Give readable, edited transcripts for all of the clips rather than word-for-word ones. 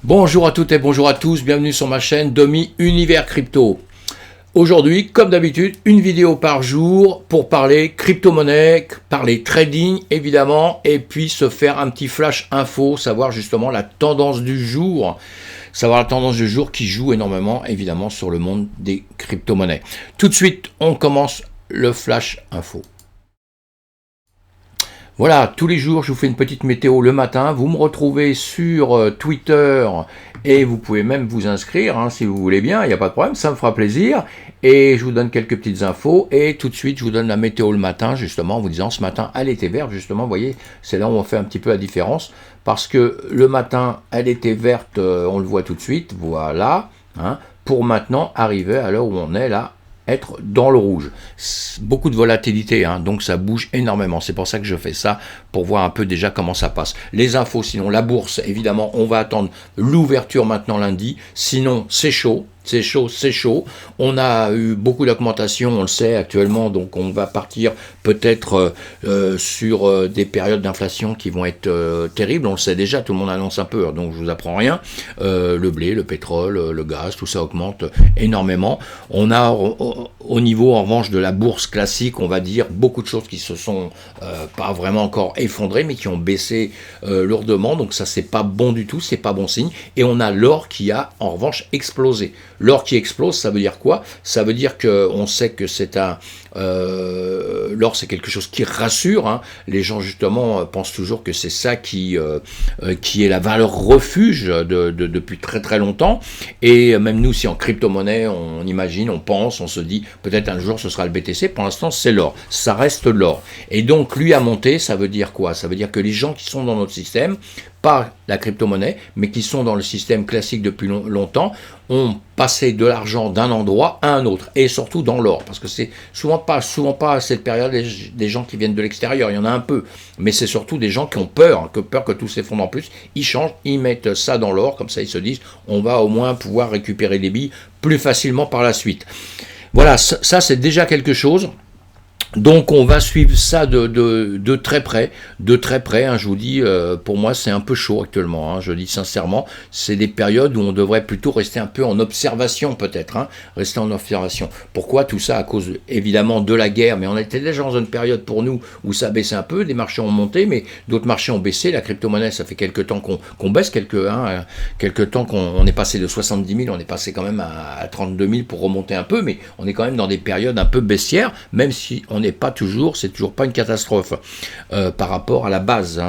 Bonjour à toutes et bonjour à tous, bienvenue sur ma chaîne Domi Univers Crypto. Aujourd'hui, comme d'habitude, une vidéo par jour pour parler crypto-monnaie, parler trading évidemment, et puis se faire un petit flash info, savoir justement la tendance du jour. Savoir la tendance du jour qui joue énormément évidemment sur le monde des crypto-monnaies. Tout de suite, on commence le flash info. Voilà, tous les jours, je vous fais une petite météo le matin. Vous me retrouvez sur Twitter et vous pouvez même vous inscrire si vous voulez bien, il n'y a pas de problème, ça me fera plaisir. Et je vous donne quelques petites infos et tout de suite, je vous donne la météo le matin, justement, en vous disant ce matin, elle était verte, justement, vous voyez, c'est là où on fait un petit peu la différence. Parce que le matin, elle était verte, on le voit tout de suite, voilà, pour maintenant arriver à l'heure où on est là, être dans le rouge. Beaucoup de volatilité, donc ça bouge énormément. C'est pour ça que je fais ça, pour voir un peu déjà comment ça passe. Les infos, sinon la bourse, évidemment, on va attendre l'ouverture maintenant lundi. Sinon, c'est chaud. C'est chaud, c'est chaud. On a eu beaucoup d'augmentation, on le sait actuellement, donc on va partir peut-être sur des périodes d'inflation qui vont être terribles. On le sait déjà, tout le monde annonce un peu, donc je vous apprends rien. Le blé, le pétrole, le gaz, tout ça augmente énormément. On a au niveau en revanche de la bourse classique, on va dire beaucoup de choses qui se sont pas vraiment encore effondrées, mais qui ont baissé lourdement. Donc ça, c'est pas bon du tout, c'est pas bon signe. Et on a l'or qui a en revanche explosé. L'or qui explose, ça veut dire quoi? Ça veut dire qu'on sait que c'est l'or, c'est quelque chose qui rassure. Les gens, justement, pensent toujours que c'est ça qui est la valeur refuge depuis très très longtemps. Et même nous, si en crypto-monnaie, on imagine, on pense, on se dit, peut-être un jour ce sera le BTC. Pour l'instant, c'est l'or. Ça reste l'or. Et donc, lui a monté, ça veut dire quoi? Ça veut dire que les gens qui sont dans notre système, pas la crypto-monnaie, mais qui sont dans le système classique depuis longtemps, ont passé de l'argent d'un endroit à un autre, et surtout dans l'or, parce que c'est souvent pas à cette période des gens qui viennent de l'extérieur, il y en a un peu, mais c'est surtout des gens qui ont peur que tout s'effondre en plus, ils changent, ils mettent ça dans l'or, comme ça ils se disent, on va au moins pouvoir récupérer des billes plus facilement par la suite. Voilà, ça c'est déjà quelque chose. Donc on va suivre ça de très près, je vous dis, pour moi c'est un peu chaud actuellement, je dis sincèrement, c'est des périodes où on devrait plutôt rester un peu en observation peut-être, rester en observation. Pourquoi tout ça? À cause évidemment de la guerre, mais on était déjà dans une période pour nous où ça baissait un peu, des marchés ont monté, mais d'autres marchés ont baissé, la crypto-monnaie ça fait quelques temps qu'on baisse, quelques temps qu'on est passé de 70 000, on est passé quand même à 32 000 pour remonter un peu, mais on est quand même dans des périodes un peu baissières, même si on n'est pas toujours, c'est toujours pas une catastrophe par rapport à la base,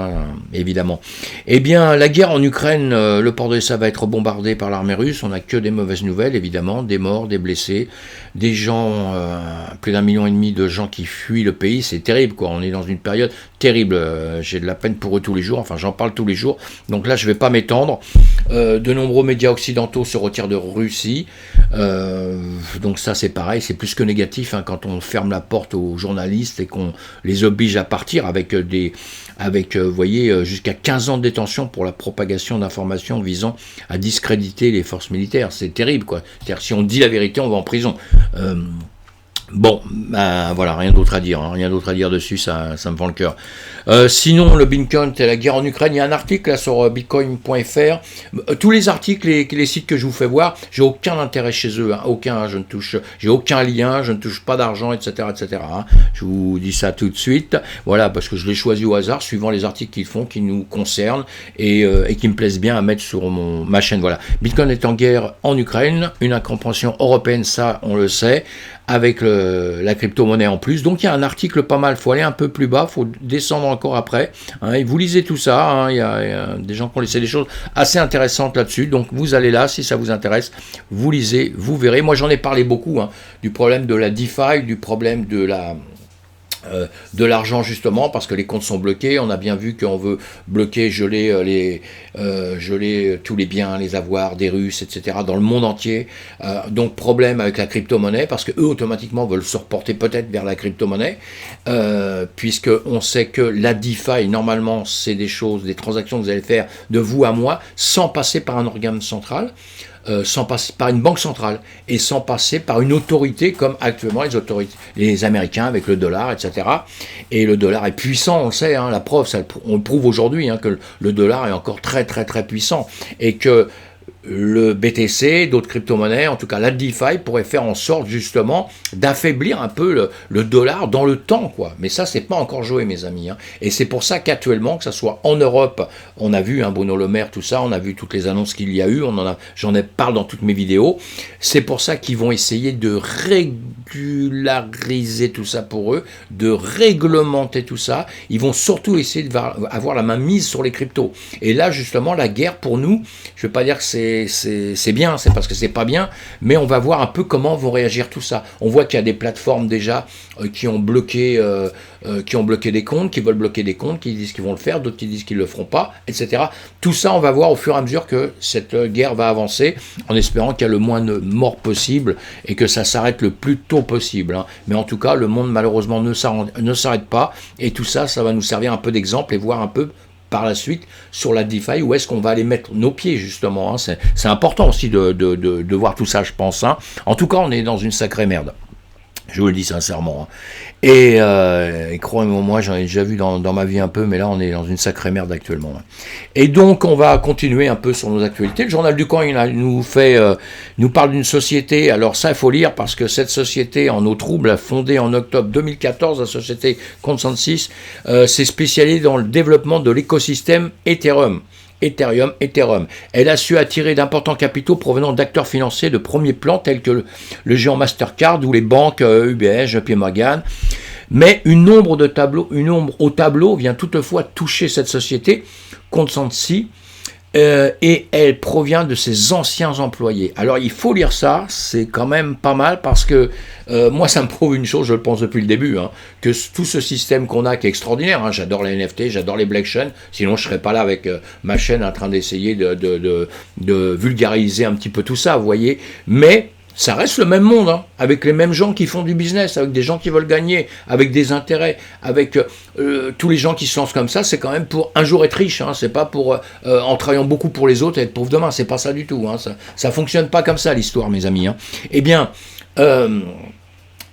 évidemment. Eh bien, la guerre en Ukraine, le port d'Odessa va être bombardé par l'armée russe, on n'a que des mauvaises nouvelles, évidemment, des morts, des blessés, des gens, plus d'1,5 million de gens qui fuient le pays, c'est terrible, quoi. On est dans une période terrible, j'ai de la peine pour eux tous les jours, enfin j'en parle tous les jours, donc là je vais pas m'étendre. De nombreux médias occidentaux se retirent de Russie, donc ça c'est pareil, c'est plus que négatif quand on ferme la porte aux journalistes et qu'on les oblige à partir avec vous voyez, jusqu'à 15 ans de détention pour la propagation d'informations visant à discréditer les forces militaires. C'est terrible, quoi. C'est-à-dire, si on dit la vérité, on va en prison. Bon, voilà, rien d'autre à dire dessus, ça me fend le cœur. Sinon, le Bitcoin et la guerre en Ukraine, il y a un article là sur bitcoin.fr. Tous les articles et les sites que je vous fais voir, j'ai aucun intérêt chez eux, aucun, j'ai aucun lien, je ne touche pas d'argent, etc., etc. Je vous dis ça tout de suite, voilà, parce que je l'ai choisi au hasard, suivant les articles qu'ils font, qui nous concernent et qui me plaisent bien à mettre sur ma chaîne. Voilà, Bitcoin est en guerre en Ukraine, une incompréhension européenne, ça, on le sait, avec la crypto-monnaie en plus. Donc il y a un article pas mal, il faut aller un peu plus bas, il faut descendre encore après. Et vous lisez tout ça, il y a des gens qui ont laissé des choses assez intéressantes là-dessus. Donc vous allez là, si ça vous intéresse, vous lisez, vous verrez. Moi j'en ai parlé beaucoup, du problème de la DeFi, du problème de l'argent justement parce que les comptes sont bloqués, on a bien vu qu'on veut bloquer, geler tous les biens, les avoirs des Russes, etc. dans le monde entier, donc problème avec la crypto-monnaie parce que eux automatiquement veulent se reporter peut-être vers la crypto-monnaie, puisque on sait que la DeFi normalement c'est des choses, des transactions que vous allez faire de vous à moi sans passer par un organe central. sans passer par une banque centrale et sans passer par une autorité comme actuellement les autorités, les Américains avec le dollar, etc. Et le dollar est puissant, on le sait, hein, la preuve, on le prouve aujourd'hui, hein, que le dollar est encore très très très puissant et que le BTC, d'autres crypto-monnaies, en tout cas la DeFi, pourrait faire en sorte justement d'affaiblir un peu le dollar dans le temps, quoi. Mais ça, c'est pas encore joué, mes amis, hein. Et c'est pour ça qu'actuellement, que ça soit en Europe, on a vu, hein, Bruno Le Maire, tout ça, on a vu toutes les annonces qu'il y a eu, j'en parle dans toutes mes vidéos. C'est pour ça qu'ils vont essayer de régulariser tout ça pour eux, de réglementer tout ça. Ils vont surtout essayer d'avoir la main mise sur les cryptos. Et là, justement, la guerre pour nous, je vais pas dire que c'est bien, c'est parce que c'est pas bien, mais on va voir un peu comment vont réagir tout ça. On voit qu'il y a des plateformes déjà qui ont bloqué des comptes, qui veulent bloquer des comptes, qui disent qu'ils vont le faire, d'autres qui disent qu'ils le feront pas, etc. Tout ça, on va voir au fur et à mesure que cette guerre va avancer, en espérant qu'il y a le moins de morts possible et que ça s'arrête le plus tôt possible, hein. Mais en tout cas, le monde malheureusement ne s'arrête pas, et tout ça, ça va nous servir un peu d'exemple et voir un peu par la suite sur la DeFi où est-ce qu'on va aller mettre nos pieds justement, hein. C'est important aussi de voir tout ça, je pense, hein. En tout cas, on est dans une sacrée merde. Je vous le dis sincèrement, hein. Et croyez-moi, moi j'en ai déjà vu dans ma vie un peu, mais là on est dans une sacrée merde actuellement, hein. Et donc on va continuer un peu sur nos actualités. Le journal du coin, nous parle d'une société. Alors ça, il faut lire parce que cette société en eau trouble a fondé en octobre 2014 la société Consensus, s'est spécialisée dans le développement de l'écosystème Ethereum. Elle a su attirer d'importants capitaux provenant d'acteurs financiers de premier plan tels que le géant Mastercard ou les banques UBS, JP Morgan. Mais une ombre au tableau vient toutefois toucher cette société, Consensus, et elle provient de ses anciens employés. Alors il faut lire ça, c'est quand même pas mal parce que moi ça me prouve une chose, je le pense depuis le début, hein, que tout ce système qu'on a qui est extraordinaire, hein, j'adore les NFT, j'adore les blockchains, sinon je serais pas là avec ma chaîne en train d'essayer de vulgariser un petit peu tout ça, vous voyez, mais ça reste le même monde, hein, avec les mêmes gens qui font du business, avec des gens qui veulent gagner, avec des intérêts, avec tous les gens qui se lancent comme ça, c'est quand même pour un jour être riche, hein, c'est pas pour en travaillant beaucoup pour les autres et être pauvre demain, c'est pas ça du tout, hein, ça fonctionne pas comme ça l'histoire, mes amis, hein.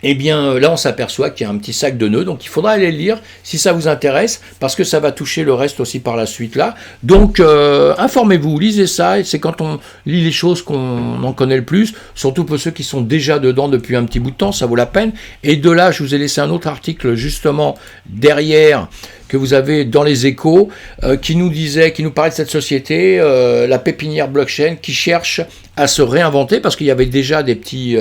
Eh bien, là, on s'aperçoit qu'il y a un petit sac de nœuds, donc il faudra aller le lire si ça vous intéresse, parce que ça va toucher le reste aussi par la suite là. Donc, informez-vous, lisez ça, et c'est quand on lit les choses qu'on en connaît le plus, surtout pour ceux qui sont déjà dedans depuis un petit bout de temps, ça vaut la peine. Et de là, je vous ai laissé un autre article justement derrière, que vous avez dans les Échos, qui nous parlait de cette société, la pépinière blockchain, qui cherche à se réinventer parce qu'il y avait déjà des petits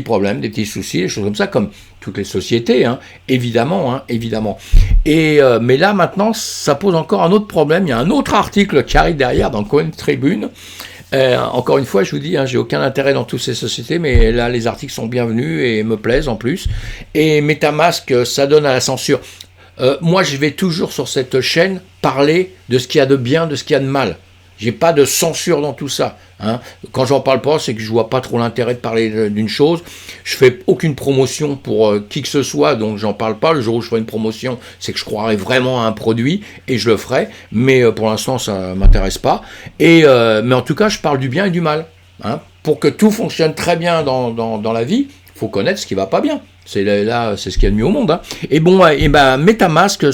problèmes, des petits soucis, des choses comme ça, comme toutes les sociétés, hein, évidemment. Et mais là maintenant, ça pose encore un autre problème. Il y a un autre article qui arrive derrière dans Coin Tribune. Encore une fois, je vous dis, hein, j'ai aucun intérêt dans toutes ces sociétés, mais là, les articles sont bienvenus et me plaisent en plus. Et MetaMask, ça donne à la censure. Moi, je vais toujours sur cette chaîne parler de ce qu'il y a de bien, de ce qu'il y a de mal. J'ai pas de censure dans tout ça, hein. Quand j'en parle pas, c'est que je vois pas trop l'intérêt de parler d'une chose. Je fais aucune promotion pour qui que ce soit, donc j'en parle pas. Le jour où je ferai une promotion, c'est que je croirais vraiment à un produit et je le ferai. Mais pour l'instant, ça m'intéresse pas. Mais en tout cas, je parle du bien et du mal, hein. Pour que tout fonctionne très bien dans la vie, faut connaître ce qui va pas bien. C'est ce qu'il y a de mieux au monde, hein. Et bon, MetaMask,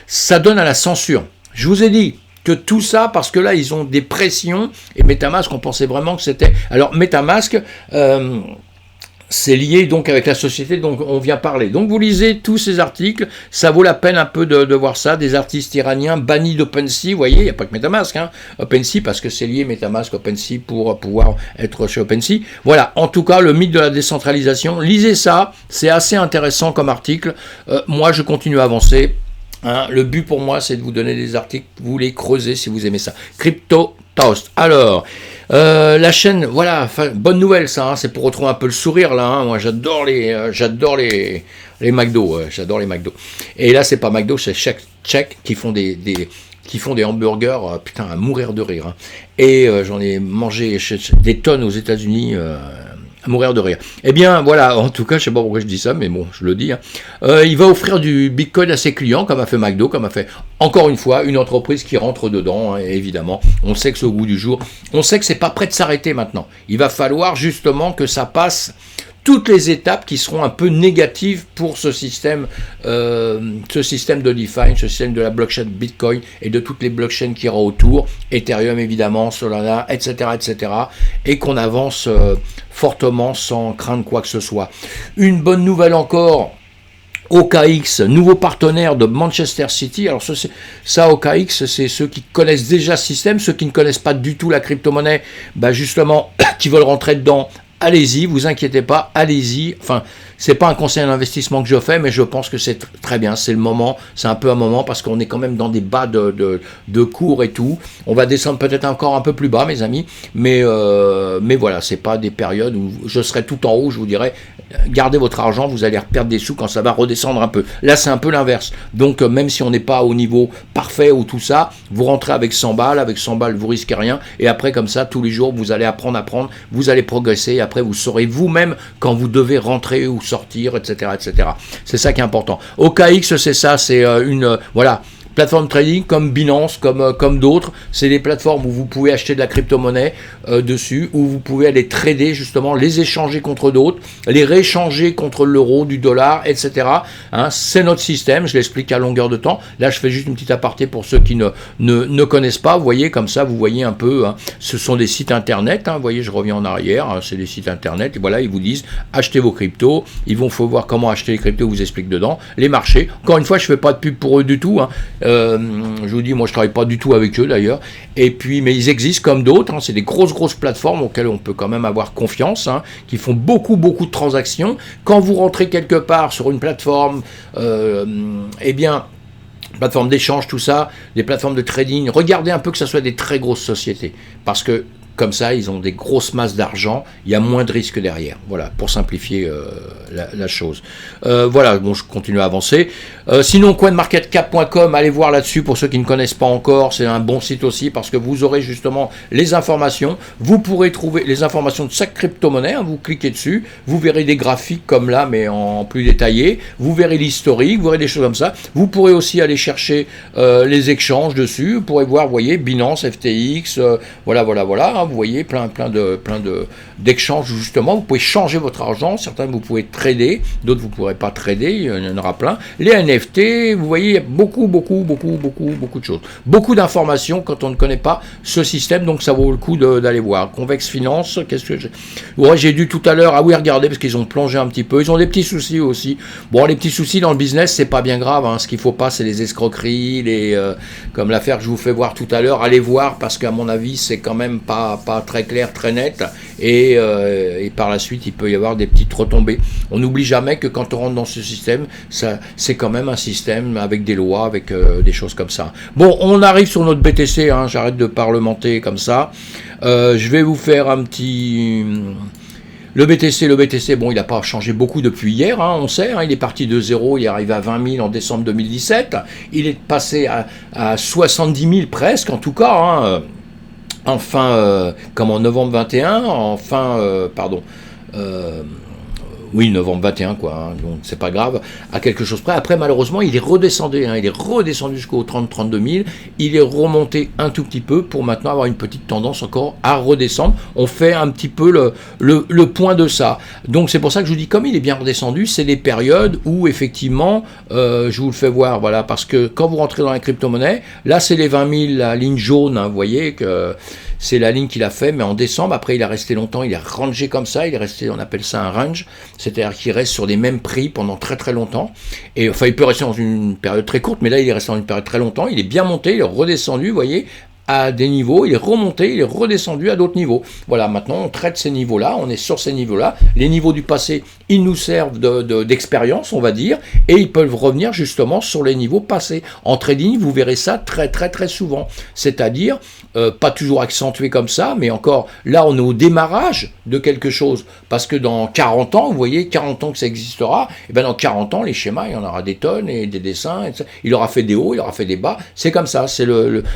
ça donne à la censure. Je vous ai dit que tout ça, parce que là, ils ont des pressions, et MetaMask, on pensait vraiment que c'était... Alors, MetaMask, c'est lié donc avec la société dont on vient parler. Donc, vous lisez tous ces articles, ça vaut la peine un peu de voir ça, des artistes iraniens bannis d'OpenSea, vous voyez, il n'y a pas que MetaMask, hein, OpenSea, parce que c'est lié MetaMask, OpenSea, pour pouvoir être chez OpenSea. Voilà, en tout cas, le mythe de la décentralisation, lisez ça, c'est assez intéressant comme article. Moi, je continue à avancer. Hein, le but pour moi, c'est de vous donner des articles, vous les creusez si vous aimez ça. Crypto Toast. Alors, la chaîne, voilà, bonne nouvelle ça, hein, c'est pour retrouver un peu le sourire là. Hein. Moi, j'adore les McDo, j'adore les McDo. Et là, c'est pas McDo, c'est Check qui font des hamburgers, putain, à mourir de rire. Hein. Et j'en ai mangé des tonnes aux États-Unis. à mourir de rire. Eh bien, voilà, en tout cas, je sais pas pourquoi je dis ça, mais bon, je le dis. Hein. Il va offrir du Bitcoin à ses clients, comme a fait McDo, comme a fait, encore une fois, une entreprise qui rentre dedans, hein, évidemment. On sait que c'est au goût du jour. On sait que c'est pas prêt de s'arrêter maintenant. Il va falloir justement que ça passe toutes les étapes qui seront un peu négatives pour ce système de DeFi, ce système de la blockchain Bitcoin et de toutes les blockchains qui y aura autour, Ethereum évidemment, Solana, etc., et qu'on avance fortement sans craindre quoi que ce soit. Une bonne nouvelle encore, OKX, nouveau partenaire de Manchester City. Alors ça OKX, c'est ceux qui connaissent déjà ce système, ceux qui ne connaissent pas du tout la crypto-monnaie, justement, qui veulent rentrer dedans. Allez-y, vous inquiétez pas, allez-y. Enfin, c'est pas un conseil d'investissement que je fais, mais je pense que c'est très bien. C'est le moment, c'est un peu un moment parce qu'on est quand même dans des bas de cours et tout. On va descendre peut-être encore un peu plus bas, mes amis, mais voilà, c'est pas des périodes où je serai tout en haut. Je vous dirais, gardez votre argent, vous allez perdre des sous quand ça va redescendre un peu. Là, c'est un peu l'inverse. Donc, même si on n'est pas au niveau parfait ou tout ça, vous rentrez avec 100 balles. Avec 100 balles, vous risquez rien. Et après, comme ça, tous les jours, vous allez apprendre, vous allez progresser. Et après, vous saurez vous-même quand vous devez rentrer ou sortir, etc., etc. C'est ça qui est important. OKX, c'est ça, c'est voilà. Plateforme trading comme Binance, comme d'autres, c'est des plateformes où vous pouvez acheter de la crypto-monnaie dessus, où vous pouvez aller trader justement, les échanger contre d'autres, les rééchanger contre l'euro, du dollar, etc. Hein, c'est notre système, je l'explique à longueur de temps. Là, je fais juste une petite aparté pour ceux qui ne connaissent pas. Vous voyez, comme ça, vous voyez un peu, hein, ce sont des sites internet, hein, vous voyez, je reviens en arrière, hein, c'est des sites internet, et voilà, ils vous disent, achetez vos cryptos, faut voir comment acheter les cryptos, vous explique dedans, les marchés. Encore une fois, je fais pas de pub pour eux du tout, hein. Je vous dis, moi je travaille pas du tout avec eux d'ailleurs, et puis mais ils existent comme d'autres, hein, c'est des grosses plateformes auxquelles on peut quand même avoir confiance, hein, qui font beaucoup de transactions. Quand vous rentrez quelque part sur une plateforme, plateforme d'échange, tout ça, des plateformes de trading, regardez un peu que ça soit des très grosses sociétés, parce que comme ça, ils ont des grosses masses d'argent, il y a moins de risques derrière. Voilà, pour simplifier la chose. Voilà, bon, je continue à avancer. Sinon, coinmarketcap.com, allez voir là-dessus pour ceux qui ne connaissent pas encore. C'est un bon site aussi parce que vous aurez justement les informations. Vous pourrez trouver les informations de chaque crypto-monnaie. Hein, vous cliquez dessus, vous verrez des graphiques comme là, mais en plus détaillé. Vous verrez l'historique, vous verrez des choses comme ça. Vous pourrez aussi aller chercher les échanges dessus. Vous pourrez voir, vous voyez, Binance, FTX, voilà. Hein, vous voyez, plein d'échanges justement. Vous pouvez changer votre argent. Certains vous pouvez trader, d'autres vous ne pourrez pas trader. Il y en aura plein. Les NFT, vous voyez, il y a beaucoup de choses. Beaucoup d'informations quand on ne connaît pas ce système, donc ça vaut le coup d'aller voir. Convex Finance, qu'est-ce que j'ai dû tout à l'heure, regardez, parce qu'ils ont plongé un petit peu. Ils ont des petits soucis aussi. Bon, les petits soucis dans le business, c'est pas bien grave. Hein. Ce qu'il faut pas, c'est les escroqueries, comme l'affaire que je vous fais voir tout à l'heure. Allez voir, parce qu'à mon avis, c'est quand même pas très clair, très net, et par la suite il peut y avoir des petites retombées. On n'oublie jamais que quand on rentre dans ce système, c'est quand même un système avec des lois, avec des choses comme ça. Bon, on arrive sur notre BTC, hein, j'arrête de parlementer comme ça. Je vais vous faire un petit... Le BTC, bon, il n'a pas changé beaucoup depuis hier, hein, on sait, hein, il est parti de 0, il est arrivé à 20 000 en décembre 2017, il est passé à 70 000 presque, en tout cas, hein, comme en novembre 21, novembre 21, quoi, hein, donc c'est pas grave, à quelque chose près. Après, malheureusement, il est redescendu, hein, jusqu'aux 30-32 000, il est remonté un tout petit peu pour maintenant avoir une petite tendance encore à redescendre. On fait un petit peu le point de ça. Donc c'est pour ça que je vous dis, comme il est bien redescendu, c'est des périodes où effectivement, je vous le fais voir, voilà, parce que quand vous rentrez dans la crypto-monnaie, là c'est les 20 000, la ligne jaune, hein, vous voyez que c'est la ligne qu'il a fait, mais en décembre, après il a resté longtemps, il est rangé comme ça, il est resté, on appelle ça un range, c'est-à-dire qu'il reste sur les mêmes prix pendant très longtemps, et enfin il peut rester dans une période très courte, mais là il est resté dans une période très longtemps, il est bien monté, il est redescendu, vous voyez, à des niveaux, il est remonté, il est redescendu à d'autres niveaux. Voilà, maintenant on traite ces niveaux-là, on est sur ces niveaux-là. Les niveaux du passé, ils nous servent d'expérience, on va dire, et ils peuvent revenir justement sur les niveaux passés. En trading, vous verrez ça très souvent. C'est-à-dire, pas toujours accentué comme ça, mais encore, là on est au démarrage de quelque chose. Parce que dans 40 ans, vous voyez, 40 ans que ça existera, et bien dans 40 ans, les schémas, il y en aura des tonnes et des dessins, etc. Il aura fait des hauts, il aura fait des bas. C'est comme ça, c'est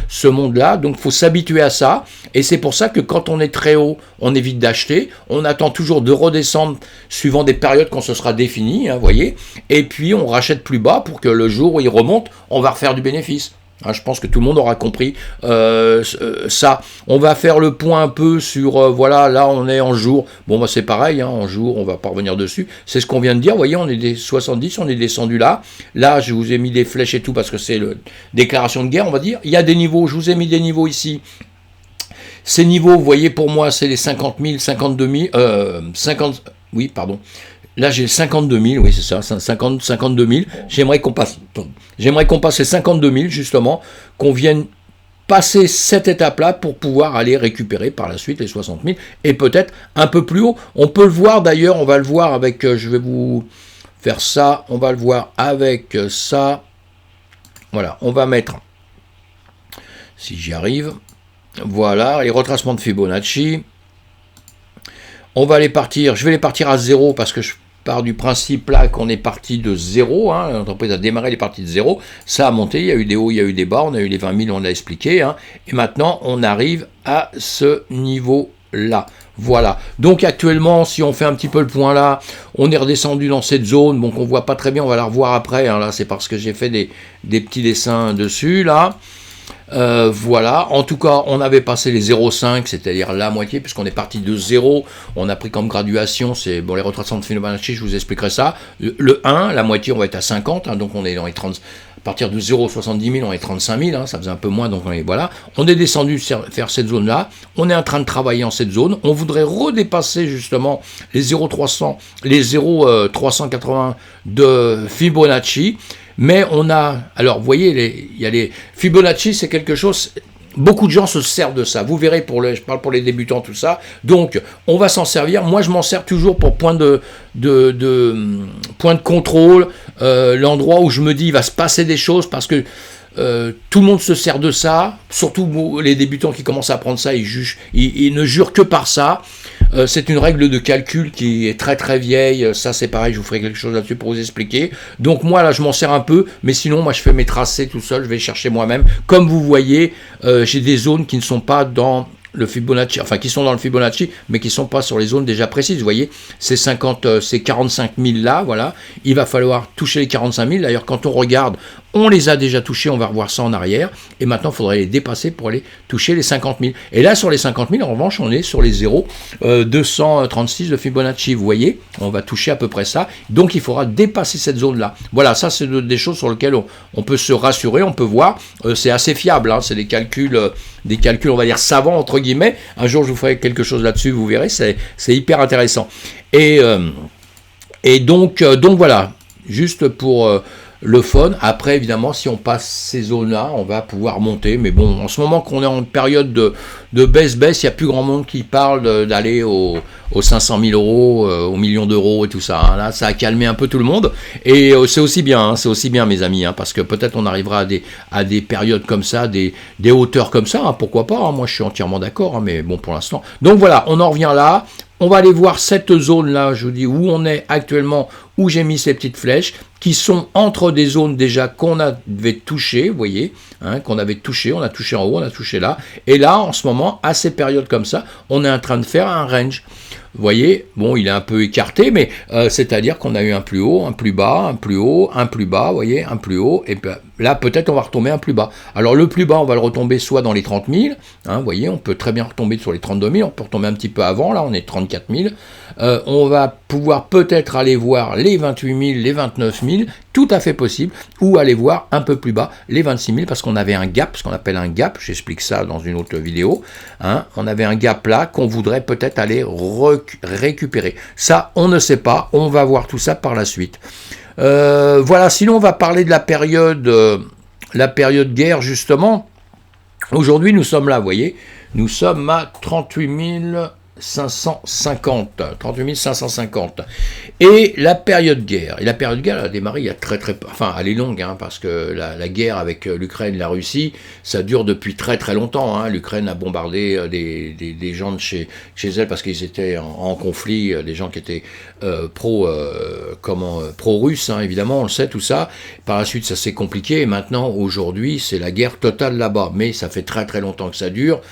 ce monde-là. voilà, donc il faut s'habituer à ça, et c'est pour ça que quand on est très haut, on évite d'acheter, on attend toujours de redescendre suivant des périodes quand ce sera défini, vous voyez, et puis on rachète plus bas pour que le jour où il remonte, on va refaire du bénéfice. Je pense que tout le monde aura compris ça. On va faire le point un peu sur, voilà, là on est en jour. Bon, bah c'est pareil, en jour, on va pas revenir dessus. C'est ce qu'on vient de dire, vous voyez, on est des 70, on est descendu là. Là, je vous ai mis des flèches et tout parce que c'est la déclaration de guerre, on va dire. Il y a des niveaux, je vous ai mis des niveaux ici. Ces niveaux, vous voyez, pour moi, c'est les 50 000, 52 000, 50, oui, pardon. Là, j'ai 52 000, oui, c'est ça, 52 000. J'aimerais qu'on passe les 52 000, justement, qu'on vienne passer cette étape-là pour pouvoir aller récupérer par la suite les 60 000 et peut-être un peu plus haut. On peut le voir d'ailleurs, on va le voir avec, je vais vous faire ça, on va le voir avec ça. Voilà, on va mettre, si j'y arrive, voilà, les retracements de Fibonacci. On va les partir, je vais les partir à 0 parce que je pars du principe là qu'on est parti de 0, l'entreprise a démarré les parties de 0, ça a monté, il y a eu des hauts, il y a eu des bas, on a eu les 20 000, on l'a expliqué, et maintenant on arrive à ce niveau-là. Voilà, donc actuellement, si on fait un petit peu le point là, on est redescendu dans cette zone, bon qu'on voit pas très bien, on va la revoir après, là c'est parce que j'ai fait des petits dessins dessus, là. Voilà, en tout cas on avait passé les 0,5, c'est-à-dire la moitié, puisqu'on est parti de 0, on a pris comme graduation, c'est bon, les retracements de Fibonacci, je vous expliquerai ça, le 1, la moitié on va être à 50, donc on est dans les 30, à partir de 0,70 000 on est 35 000, ça faisait un peu moins, donc voilà, on est descendu faire cette zone là, on est en train de travailler en cette zone, on voudrait redépasser justement les 0,300, les 0,380 de Fibonacci. Mais on a, alors vous voyez, il y a les Fibonacci, c'est quelque chose, beaucoup de gens se servent de ça. Vous verrez, je parle pour les débutants, tout ça. Donc, on va s'en servir. Moi, je m'en sers toujours pour point de contrôle, l'endroit où je me dis, il va se passer des choses parce que tout le monde se sert de ça, surtout les débutants qui commencent à apprendre ça, ils ne jurent que par ça. C'est une règle de calcul qui est très très vieille, ça c'est pareil, je vous ferai quelque chose là-dessus pour vous expliquer. Donc moi là je m'en sers un peu, mais sinon moi je fais mes tracés tout seul, je vais chercher moi-même. Comme vous voyez, j'ai des zones qui ne sont pas dans le Fibonacci, enfin qui sont dans le Fibonacci, mais qui ne sont pas sur les zones déjà précises. Vous voyez, ces 45 000 là, voilà, il va falloir toucher les 45 000. D'ailleurs, quand on regarde, on les a déjà touchés, on va revoir ça en arrière, et maintenant il faudrait les dépasser pour aller toucher les 50 000. Et là, sur les 50 000, en revanche, on est sur les 236 de Fibonacci, vous voyez, on va toucher à peu près ça, donc il faudra dépasser cette zone-là. Voilà, ça c'est des choses sur lesquelles on peut se rassurer, on peut voir, c'est assez fiable, c'est des calculs, on va dire savants, entre guillemets. Un jour, je vous ferai quelque chose là-dessus, vous verrez, c'est hyper intéressant. Et donc voilà, juste pour le fun. Après, évidemment, si on passe ces zones-là, on va pouvoir monter. Mais bon, en ce moment qu'on est en période de baisse, il n'y a plus grand monde qui parle d'aller aux 500 000 euros, aux millions d'euros et tout ça. Là, ça a calmé un peu tout le monde. Et c'est aussi bien, mes amis, parce que peut-être on arrivera à des périodes comme ça, des hauteurs comme ça. Pourquoi pas, moi, je suis entièrement d'accord, mais bon, pour l'instant. Donc voilà, on en revient là. On va aller voir cette zone-là, je vous dis, où on est actuellement, où j'ai mis ces petites flèches, qui sont entre des zones déjà qu'on avait touchées, vous voyez, qu'on avait touché, on a touché en haut, on a touché là. Et là, en ce moment, à ces périodes comme ça, on est en train de faire un range. Vous voyez, bon, il est un peu écarté, mais c'est-à-dire qu'on a eu un plus haut, un plus bas, un plus haut, un plus bas, vous voyez, un plus haut, et puis là, peut-être on va retomber un plus bas. Alors, le plus bas, on va le retomber soit dans les 30 000, vous voyez, on peut très bien retomber sur les 32 000, on peut retomber un petit peu avant, là, on est 34 000. On va pouvoir peut-être aller voir les 28 000, les 29 000, tout à fait possible, ou aller voir un peu plus bas les 26 000, parce qu'on avait un gap, ce qu'on appelle un gap, j'explique ça dans une autre vidéo, on avait un gap là qu'on voudrait peut-être aller récupérer. Ça, on ne sait pas, on va voir tout ça par la suite. Voilà, sinon on va parler de la période guerre, justement. Aujourd'hui, nous sommes là, vous voyez, nous sommes à 38 000... 550. 550. Et la période guerre. Et la période guerre a démarré il y a enfin, elle est longue, hein, parce que la guerre avec l'Ukraine, la Russie, ça dure depuis très très longtemps. Hein. L'Ukraine a bombardé des gens de chez elle parce qu'ils étaient en conflit, des gens qui étaient pro-russes, hein, évidemment, on le sait, tout ça. Par la suite, ça s'est compliqué. Et maintenant, aujourd'hui, c'est la guerre totale là-bas. Mais ça fait très très longtemps que ça dure.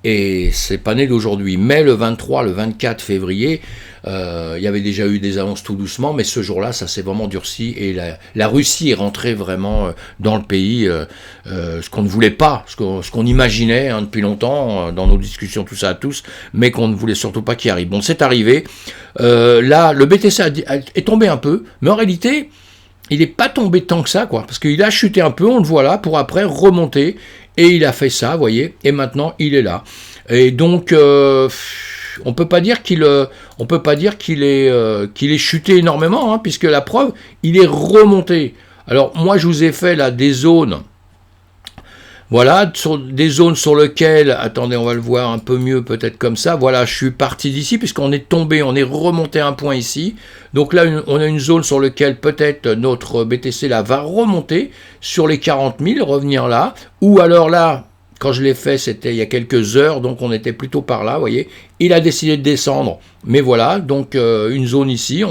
Et c'est pas né d'aujourd'hui. Mais le 23, le 24 février, il y avait déjà eu des annonces tout doucement, mais ce jour-là, ça s'est vraiment durci et la Russie est rentrée vraiment dans le pays, ce qu'on ne voulait pas, ce qu'on imaginait, hein, depuis longtemps, dans nos discussions, tout ça à tous, mais qu'on ne voulait surtout pas qu'il arrive. Bon, c'est arrivé. Là, le BTC est tombé un peu, mais en réalité, il n'est pas tombé tant que ça, quoi, parce qu'il a chuté un peu, on le voit là, pour après remonter. Et il a fait ça, vous voyez, et maintenant il est là. Et donc, on peut pas dire qu'il est chuté énormément, hein, puisque la preuve, il est remonté. Alors moi, je vous ai fait là des zones. Voilà, des zones sur lesquelles, attendez, on va le voir un peu mieux peut-être comme ça, voilà, je suis parti d'ici puisqu'on est tombé, on est remonté un point ici, donc là on a une zone sur laquelle peut-être notre BTC là va remonter sur les 40 000, revenir là, ou alors là, quand je l'ai fait c'était il y a quelques heures, donc on était plutôt par là, vous voyez, il a décidé de descendre, mais voilà, donc une zone ici,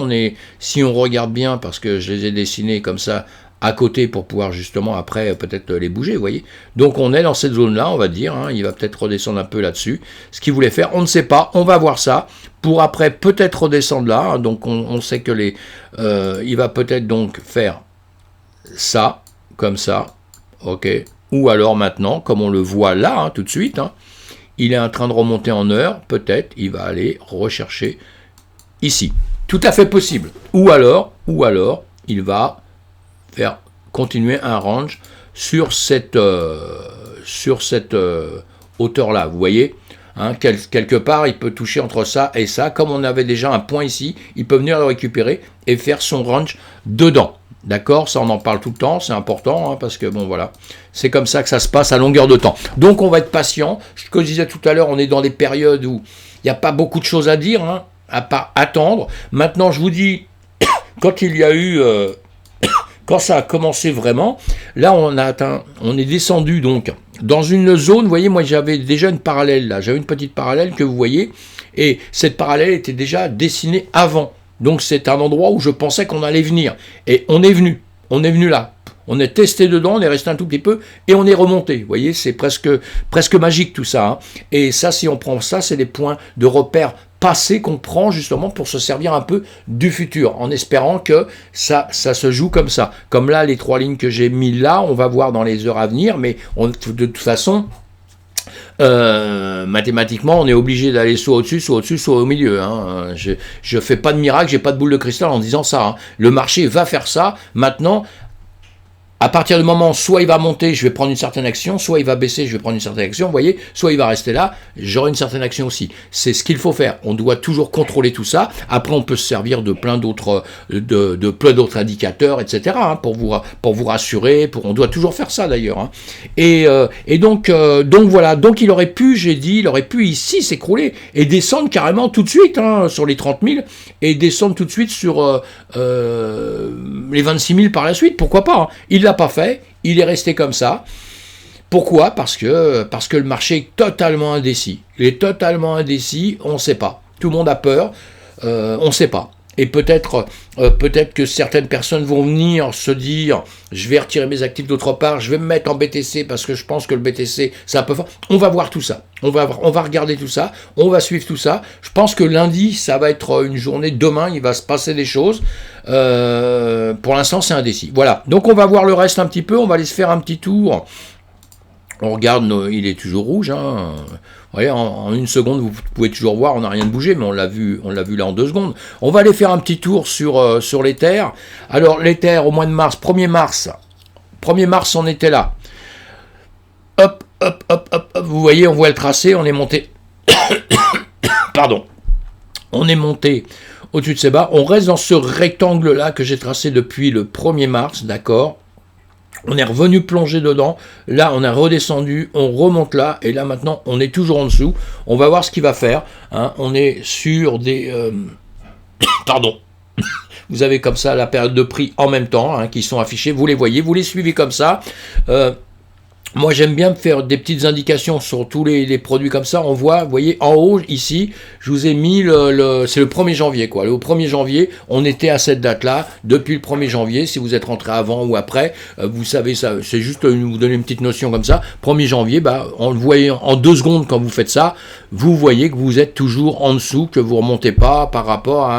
si on regarde bien, parce que je les ai dessinés comme ça, à côté pour pouvoir justement après peut-être les bouger, vous voyez. Donc on est dans cette zone-là, on va dire, hein, il va peut-être redescendre un peu là-dessus. Ce qu'il voulait faire, on ne sait pas, on va voir ça, pour après peut-être redescendre là, hein, donc on sait que il va peut-être donc faire ça, comme ça, ok, ou alors maintenant, comme on le voit là, hein, tout de suite, hein, il est en train de remonter en heure, peut-être il va aller rechercher ici. Tout à fait possible. Ou alors, il va faire continuer un range sur cette hauteur-là, vous voyez, hein, quelque part, il peut toucher entre ça et ça, comme on avait déjà un point ici, il peut venir le récupérer et faire son range dedans, d'accord, ça on en parle tout le temps, c'est important, hein, parce que bon voilà, c'est comme ça que ça se passe à longueur de temps, donc on va être patient, ce que je disais tout à l'heure, on est dans des périodes où il n'y a pas beaucoup de choses à dire, hein, à part attendre. Maintenant je vous dis, quand il y a eu... quand ça a commencé vraiment, là on est descendu donc dans une zone, vous voyez, moi j'avais déjà une parallèle là, j'avais une petite parallèle que vous voyez, et cette parallèle était déjà dessinée avant, donc c'est un endroit où je pensais qu'on allait venir, et on est venu là, on est testé dedans, on est resté un tout petit peu, et on est remonté, vous voyez, c'est presque magique tout ça, hein. Et ça, si on prend ça, c'est des points de repère passé qu'on prend justement pour se servir un peu du futur, en espérant que ça se joue comme ça. Comme là, les 3 lignes que j'ai mis là, on va voir dans les heures à venir, mais de toute façon, mathématiquement, on est obligé d'aller soit au-dessus, soit au milieu. Hein. Je fais pas de miracle, j'ai pas de boule de cristal en disant ça. Hein. Le marché va faire ça. Maintenant, à partir du moment, soit il va monter, je vais prendre une certaine action, soit il va baisser, je vais prendre une certaine action, vous voyez, soit il va rester là, j'aurai une certaine action aussi. C'est ce qu'il faut faire. On doit toujours contrôler tout ça. Après, on peut se servir de plein d'autres indicateurs, etc., hein, pour vous rassurer. On doit toujours faire ça d'ailleurs. Hein. Et donc voilà. Donc il aurait pu ici s'écrouler et descendre carrément tout de suite, hein, sur les 30 000 et descendre tout de suite sur les 26 000 par la suite. Pourquoi pas, hein. Il l'a pas fait, il est resté comme ça. Pourquoi ? Parce que le marché est totalement indécis. Il est totalement indécis, on ne sait pas. Tout le monde a peur, on ne sait pas. Et peut-être que certaines personnes vont venir se dire, je vais retirer mes actifs d'autre part, je vais me mettre en BTC parce que je pense que le BTC, c'est un peu fort. On va voir tout ça. On va regarder tout ça. On va suivre tout ça. Je pense que lundi, ça va être une journée. Demain, il va se passer des choses. Pour l'instant, c'est indécis. Voilà. Donc, on va voir le reste un petit peu. On va aller se faire un petit tour. On regarde, il est toujours rouge. Hein. Vous voyez, en une seconde, vous pouvez toujours voir, on n'a rien de bougé, mais on l'a vu là en 2 secondes. On va aller faire un petit tour sur l'Ether. Alors, l'Ether, au mois de mars, 1er mars, on était là. Hop, vous voyez, on voit le tracé, on est monté. Pardon. On est monté au-dessus de ces barres. On reste dans ce rectangle-là que j'ai tracé depuis le 1er mars, d'accord ? On est revenu plonger dedans, là on a redescendu, on remonte là, et là maintenant on est toujours en dessous. On va voir ce qu'il va faire, hein. On est sur des... Pardon. Vous avez comme ça la période de prix en même temps, hein, qui sont affichés, vous les voyez, vous les suivez comme ça. Moi, j'aime bien faire des petites indications sur tous les produits comme ça. On voit, vous voyez, en haut, ici, je vous ai mis c'est le 1er janvier, quoi. Le 1er janvier, on était à cette date-là. Depuis le 1er janvier, si vous êtes rentré avant ou après, vous savez ça. C'est juste vous donner une petite notion comme ça. 1er janvier, on le voyait en 2 secondes quand vous faites ça. Vous voyez que vous êtes toujours en dessous, que vous ne remontez pas par rapport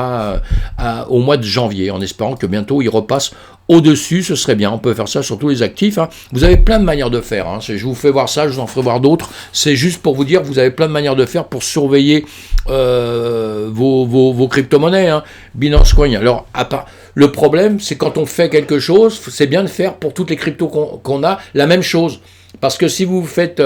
au mois de janvier, en espérant que bientôt il repasse au-dessus. Ce serait bien, on peut faire ça sur tous les actifs, hein. Vous avez plein de manières de faire, hein. Je vous fais voir ça, je vous en ferai voir d'autres. C'est juste pour vous dire que vous avez plein de manières de faire pour surveiller vos crypto-monnaies, hein. Binance Coin. Alors, le problème, c'est quand on fait quelque chose, c'est bien de faire pour toutes les cryptos qu'on a la même chose. Parce que si vous faites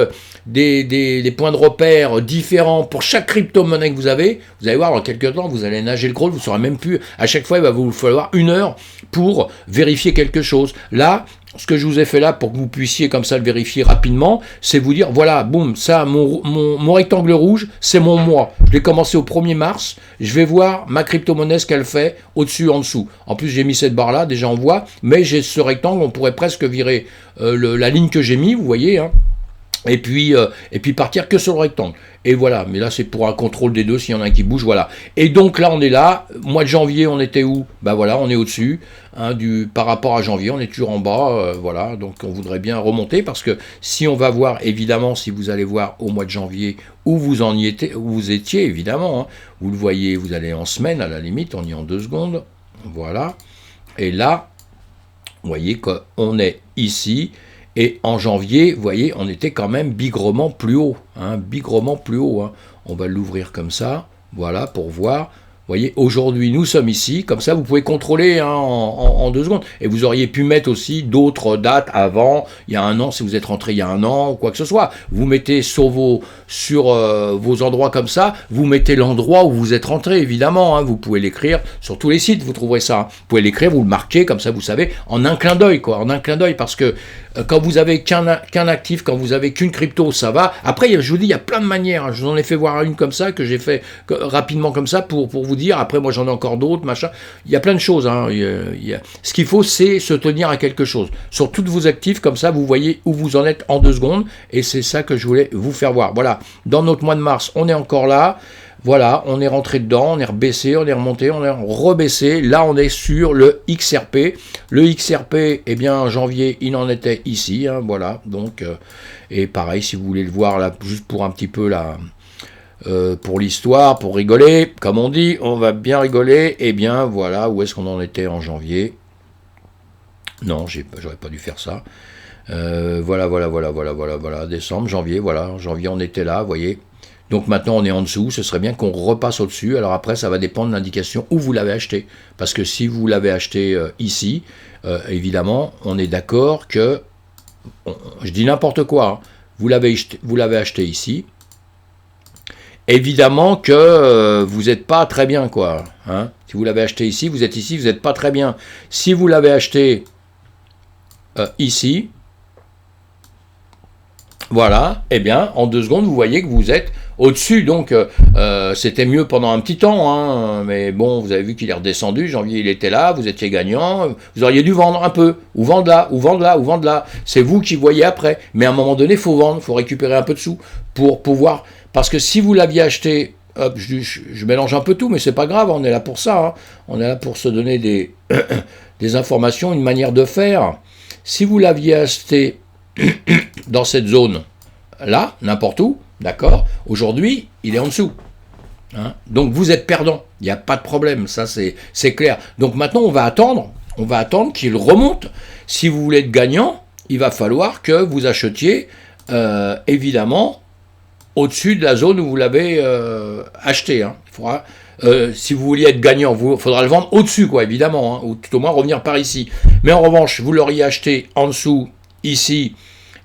des points de repère différents pour chaque crypto-monnaie que vous allez voir dans quelques temps, vous allez nager le crawl, vous ne saurez même plus. À chaque fois, il va vous falloir 1 heure pour vérifier quelque chose. Là, ce que je vous ai fait là pour que vous puissiez comme ça le vérifier rapidement, c'est vous dire, voilà, boum, ça, mon rectangle rouge, c'est mon mois. Je l'ai commencé au 1er mars, je vais voir ma crypto-monnaie, ce qu'elle fait, au-dessus, en dessous. En plus, j'ai mis cette barre-là, déjà on voit, mais j'ai ce rectangle, on pourrait presque virer la ligne que j'ai mis, vous voyez, hein. Et puis partir que sur le rectangle. Et voilà, mais là c'est pour un contrôle des deux, s'il y en a un qui bouge, voilà. Et donc là on est là, mois de janvier on était où? Ben voilà, on est au-dessus, hein, par rapport à janvier, on est toujours en bas, voilà, donc on voudrait bien remonter, parce que si on va voir, évidemment, si vous allez voir au mois de janvier où vous étiez, évidemment, hein, vous le voyez, vous allez en semaine, à la limite, on y est en 2 secondes, voilà, et là, vous voyez qu'on est ici. Et en janvier, vous voyez, on était quand même bigrement plus haut. Hein, bigrement plus haut. Hein. On va l'ouvrir comme ça, voilà, pour voir. Vous voyez, aujourd'hui, nous sommes ici. Comme ça, vous pouvez contrôler, hein, en 2 secondes. Et vous auriez pu mettre aussi d'autres dates avant, il y a 1 an, si vous êtes rentré il y a 1 an, ou quoi que ce soit. Vous mettez sur vos endroits comme ça, vous mettez l'endroit où vous êtes rentré, évidemment. Hein, vous pouvez l'écrire sur tous les sites, vous trouverez ça. Hein. Vous pouvez l'écrire, vous le marquez, comme ça, vous savez, en un clin d'œil, quoi. En un clin d'œil, parce que quand vous avez qu'un actif, quand vous avez qu'une crypto, ça va. Après, je vous dis, il y a plein de manières. Hein. Je vous en ai fait voir une comme ça, que j'ai fait rapidement comme ça, pour vous dire. Après, moi, j'en ai encore d'autres, machin. Il y a plein de choses. Hein. Ce qu'il faut, c'est se tenir à quelque chose. Sur tous vos actifs, comme ça, vous voyez où vous en êtes en 2 secondes. Et c'est ça que je voulais vous faire voir. Voilà. Dans notre mois de mars, on est encore là. Voilà, on est rentré dedans, on est rebaissé, on est remonté, on est rebaissé. Là, on est sur le XRP. Le XRP, eh bien, en janvier, il en était ici. Hein, voilà, donc, et pareil, si vous voulez le voir, là, juste pour un petit peu, là, pour l'histoire, pour rigoler, comme on dit, on va bien rigoler. Eh bien, voilà, où est-ce qu'on en était en janvier? Non, j'aurais pas dû faire ça. Voilà, décembre, janvier, voilà, en janvier, on était là, vous voyez. Donc maintenant on est en dessous, ce serait bien qu'on repasse au-dessus. Alors après ça va dépendre de l'indication où vous l'avez acheté. Parce que si vous l'avez acheté ici, évidemment on est d'accord que, je dis n'importe quoi, hein, vous l'avez acheté ici, évidemment que vous n'êtes pas très bien, quoi. Hein. Si vous l'avez acheté ici, vous n'êtes pas très bien. Si vous l'avez acheté ici, voilà, eh bien, en 2 secondes, vous voyez que vous êtes au-dessus. Donc, c'était mieux pendant un petit temps, hein, mais bon, vous avez vu qu'il est redescendu. Janvier, il était là, vous étiez gagnant. Vous auriez dû vendre un peu, ou vendre là, ou vendre là, ou vendre là. C'est vous qui voyez après. Mais à un moment donné, il faut vendre, il faut récupérer un peu de sous pour pouvoir. Parce que si vous l'aviez acheté, hop, je mélange un peu tout, mais c'est pas grave, on est là pour ça. Hein. On est là pour se donner des informations, une manière de faire. Si vous l'aviez acheté dans cette zone là, n'importe où, d'accord, aujourd'hui, il est en dessous. Hein, donc vous êtes perdant, il n'y a pas de problème, ça c'est clair. Donc maintenant, on va attendre qu'il remonte. Si vous voulez être gagnant, il va falloir que vous achetiez, évidemment, au-dessus de la zone où vous l'avez acheté. Hein. Il faudra, si vous vouliez être gagnant, il faudra le vendre au-dessus, quoi, évidemment, hein, ou tout au moins revenir par ici. Mais en revanche, vous l'auriez acheté en dessous, ici,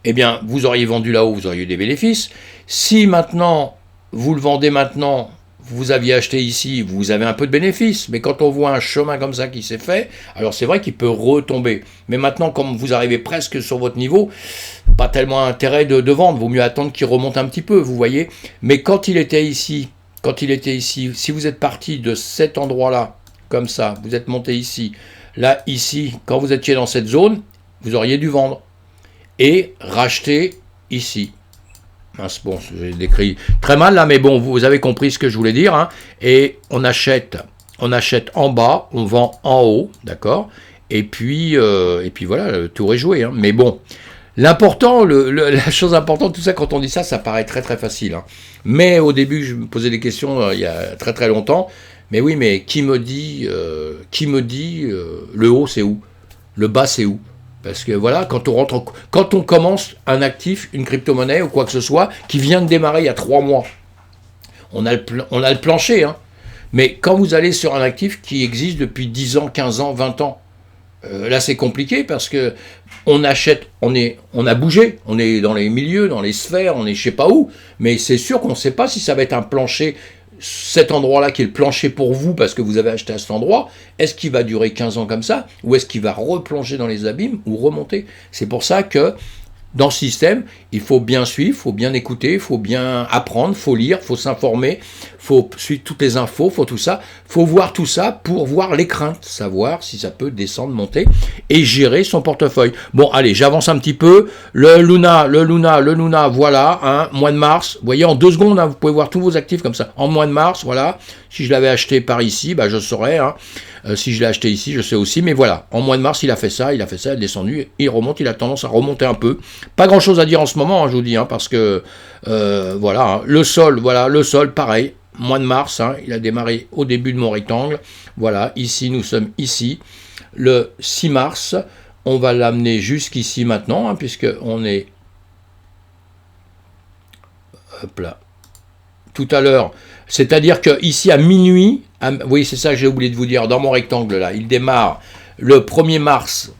eh bien, vous auriez vendu là-haut, vous auriez eu des bénéfices. Si maintenant, vous le vendez maintenant, vous aviez acheté ici, vous avez un peu de bénéfice, mais quand on voit un chemin comme ça qui s'est fait, alors c'est vrai qu'il peut retomber. Mais maintenant, comme vous arrivez presque sur votre niveau, pas tellement intérêt de vendre, vaut mieux attendre qu'il remonte un petit peu, vous voyez. Mais quand il était ici, si vous êtes parti de cet endroit-là, comme ça, vous êtes monté ici, là, ici, quand vous étiez dans cette zone, vous auriez dû vendre et racheter ici. Bon, j'ai décrit très mal là, mais bon, vous avez compris ce que je voulais dire. Hein. Et on achète en bas, on vend en haut, d'accord. Et puis voilà, le tour est joué. Hein. Mais bon, l'important, la chose importante, tout ça, quand on dit ça, ça paraît très très facile. Hein. Mais au début, je me posais des questions il y a très très longtemps. Mais oui, mais qui me dit le haut c'est où? Le bas c'est où? Parce que voilà, quand on commence un actif, une crypto-monnaie ou quoi que ce soit, qui vient de démarrer il y a 3 mois, on a le plancher. Hein. Mais quand vous allez sur un actif qui existe depuis 10 ans, 15 ans, 20 ans, là c'est compliqué parce que on achète, on a bougé, on est dans les milieux, dans les sphères, on est je sais pas où, mais c'est sûr qu'on ne sait pas si ça va être un plancher. Cet endroit-là qui est le plancher pour vous parce que vous avez acheté à cet endroit, est-ce qu'il va durer 15 ans comme ça ou est-ce qu'il va replonger dans les abîmes ou remonter? C'est pour ça que dans ce système, il faut bien suivre, il faut bien écouter, il faut bien apprendre, il faut lire, il faut s'informer, il faut suivre toutes les infos, il faut tout ça, il faut voir tout ça pour voir les craintes, savoir si ça peut descendre, monter et gérer son portefeuille. Bon, allez, j'avance un petit peu. Le Luna, voilà, hein, mois de mars. Vous voyez, en 2 secondes, hein, vous pouvez voir tous vos actifs comme ça. En mois de mars, voilà. Si je l'avais acheté par ici, bah, je saurais. Hein. Si je l'ai acheté ici, je sais aussi. Mais voilà, en mois de mars, il a fait ça, il est descendu, il remonte, il a tendance à remonter un peu. Pas grand-chose à dire en ce moment, hein, je vous dis, hein, parce que, voilà, hein, le sol, pareil. Mois de mars, hein, il a démarré au début de mon rectangle. Voilà, ici, nous sommes ici. Le 6 mars, on va l'amener jusqu'ici maintenant, hein, puisqu'on est... Hop là. Tout à l'heure, c'est-à-dire qu'ici à minuit, oui, c'est ça que j'ai oublié de vous dire, dans mon rectangle là, il démarre le 1er mars,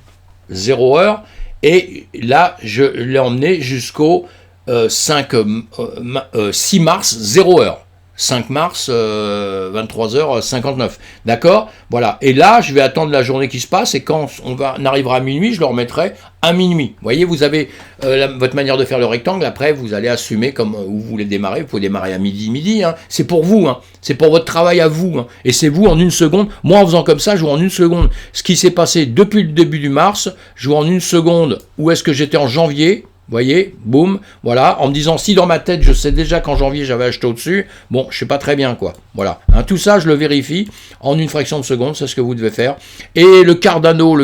0 heure, et là, je l'ai emmené jusqu'au 6 mars, 0 heure. 5 mars, 23h59. D'accord? Voilà. Et là, je vais attendre la journée qui se passe, et quand on arrivera à minuit, je le remettrai à minuit. Vous voyez, vous avez votre manière de faire le rectangle, après, vous allez assumer comme vous voulez démarrer. Vous pouvez démarrer à midi, hein. C'est pour vous, hein. C'est pour votre travail à vous, hein. Et c'est vous en 1 seconde. Moi, en faisant comme ça, je vois en 1 seconde ce qui s'est passé depuis le début du mars. Je vois en 1 seconde où est-ce que j'étais en janvier. Vous voyez, boum, voilà, en me disant si dans ma tête je sais déjà qu'en janvier j'avais acheté au-dessus, bon, je sais pas très bien quoi, voilà. Hein, tout ça je le vérifie en 1 fraction de seconde, c'est ce que vous devez faire. Et le Cardano,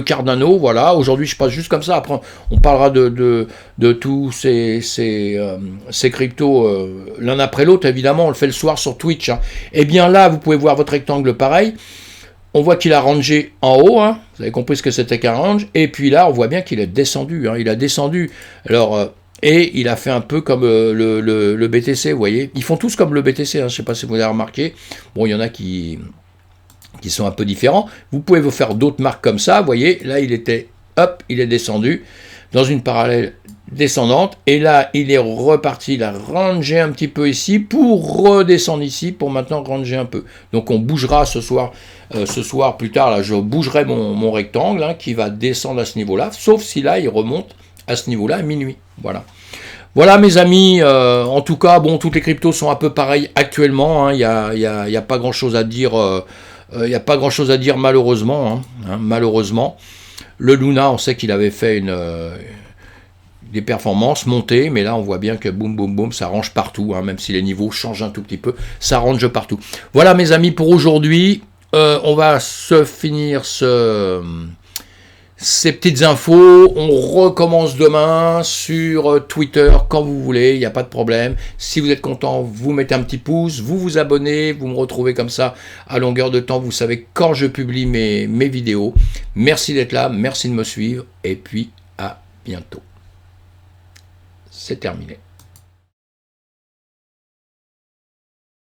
voilà, aujourd'hui je passe juste comme ça, après on parlera de tous ces cryptos l'un après l'autre, évidemment, on le fait le soir sur Twitch. Hein. Et bien là, vous pouvez voir votre rectangle pareil. On voit qu'il a rangé en haut, hein. Vous avez compris ce que c'était qu'un range, et puis là, on voit bien qu'il est descendu, hein. Il a descendu, alors, et il a fait un peu comme le BTC, vous voyez. Ils font tous comme le BTC, hein. Je ne sais pas si vous avez remarqué. Bon, il y en a qui sont un peu différents. Vous pouvez vous faire d'autres marques comme ça, vous voyez. Là, il était, hop, il est descendu dans une parallèle descendante, et là, il est reparti, il a rangé un petit peu ici, pour redescendre ici, pour maintenant ranger un peu. Donc, on bougera ce soir, plus tard, là, je bougerai mon rectangle, hein, qui va descendre à ce niveau-là, sauf si là, il remonte à ce niveau-là à minuit. Voilà. Voilà, mes amis, en tout cas, bon, toutes les cryptos sont un peu pareilles actuellement, hein, il y a pas grand-chose à dire, malheureusement, hein, malheureusement. Le Luna, on sait qu'il avait fait des performances montées, mais là on voit bien que boum boum boum, ça range partout, hein, même si les niveaux changent un tout petit peu, ça range partout. Voilà mes amis pour aujourd'hui, on va se finir ces petites infos, on recommence demain sur Twitter quand vous voulez, il n'y a pas de problème. Si vous êtes content, vous mettez un petit pouce, vous vous abonnez, vous me retrouvez comme ça à longueur de temps, vous savez quand je publie mes vidéos. Merci d'être là, merci de me suivre, et puis à bientôt. C'est terminé.